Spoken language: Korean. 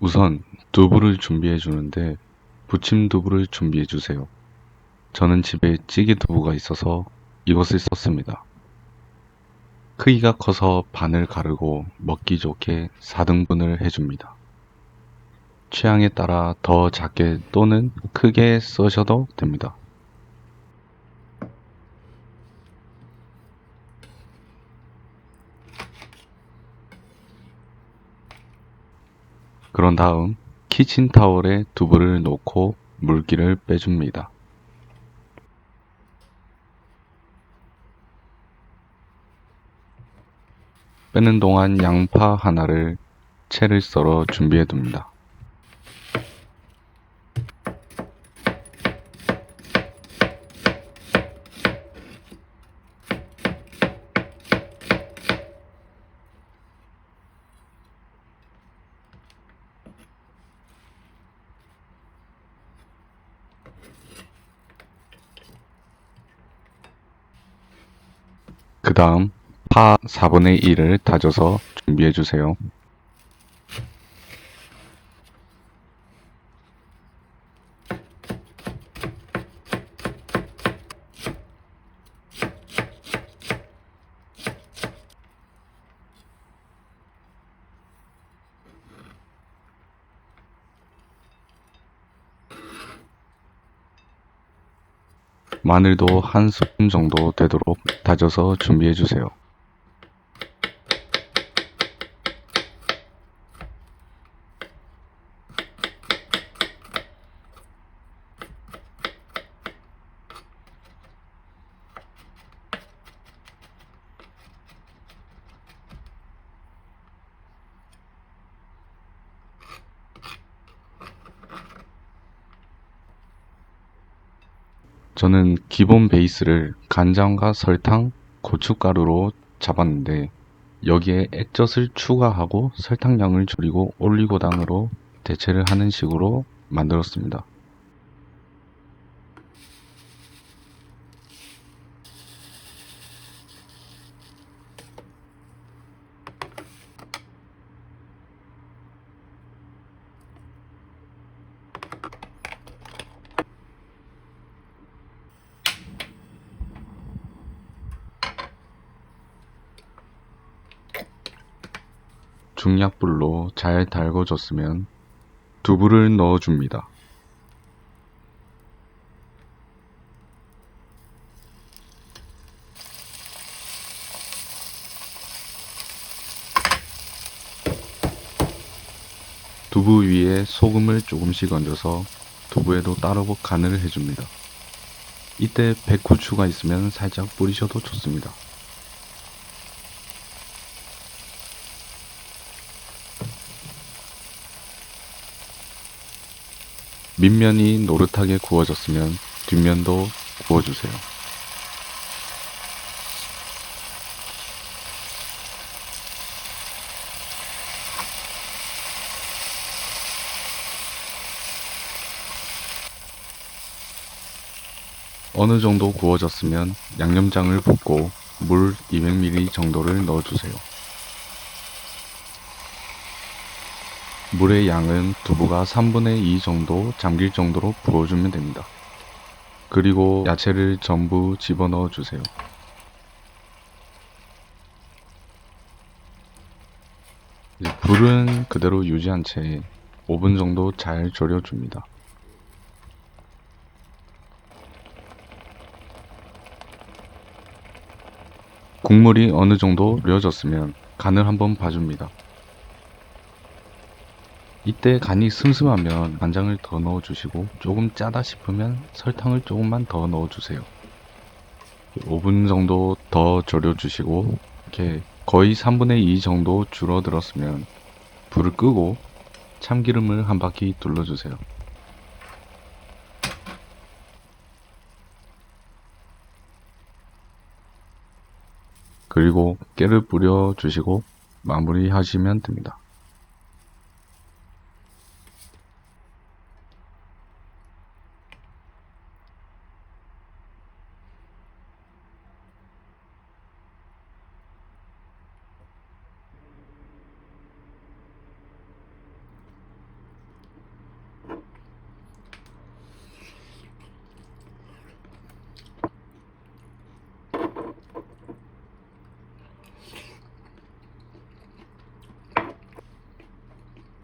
우선 두부를 준비해 주는데 부침 두부를 준비해 주세요. 저는 집에 찌개 두부가 있어서 이것을 썼습니다. 크기가 커서 반을 가르고 먹기 좋게 4등분을 해줍니다. 취향에 따라 더 작게 또는 크게 써셔도 됩니다. 그런 다음 키친타올에 두부를 놓고 물기를 빼줍니다. 빼는 동안 양파 하나를 채를 썰어 준비해 둡니다. 그 다음 파 4분의 1을 다져서 준비해 주세요. 마늘도 한 스푼 정도 되도록 다져서 준비해 주세요. 저는 기본 베이스를 간장과 설탕, 고춧가루로 잡았는데 여기에 액젓을 추가하고 설탕량을 줄이고 올리고당으로 대체를 하는 식으로 만들었습니다. 중약불로 잘 달궈줬으면 두부를 넣어줍니다. 두부 위에 소금을 조금씩 얹어서 두부에도 따로 간을 해줍니다. 이때 백후추가 있으면 살짝 뿌리셔도 좋습니다. 밑면이 노릇하게 구워졌으면 뒷면도 구워주세요. 어느 정도 구워졌으면 양념장을 붓고 물 200ml 정도를 넣어주세요. 물의 양은 두부가 3분의 2 정도 잠길 정도로 부어주면 됩니다. 그리고 야채를 전부 집어넣어 주세요. 불은 그대로 유지한 채 5분 정도 잘 졸여줍니다. 국물이 어느 정도 려졌으면 간을 한번 봐줍니다. 이때 간이 슴슴하면 간장을 더 넣어주시고 조금 짜다 싶으면 설탕을 조금만 더 넣어주세요. 5분 정도 더 졸여주시고 이렇게 거의 3분의 2 정도 줄어들었으면 불을 끄고 참기름을 한 바퀴 둘러주세요. 그리고 깨를 뿌려주시고 마무리 하시면 됩니다.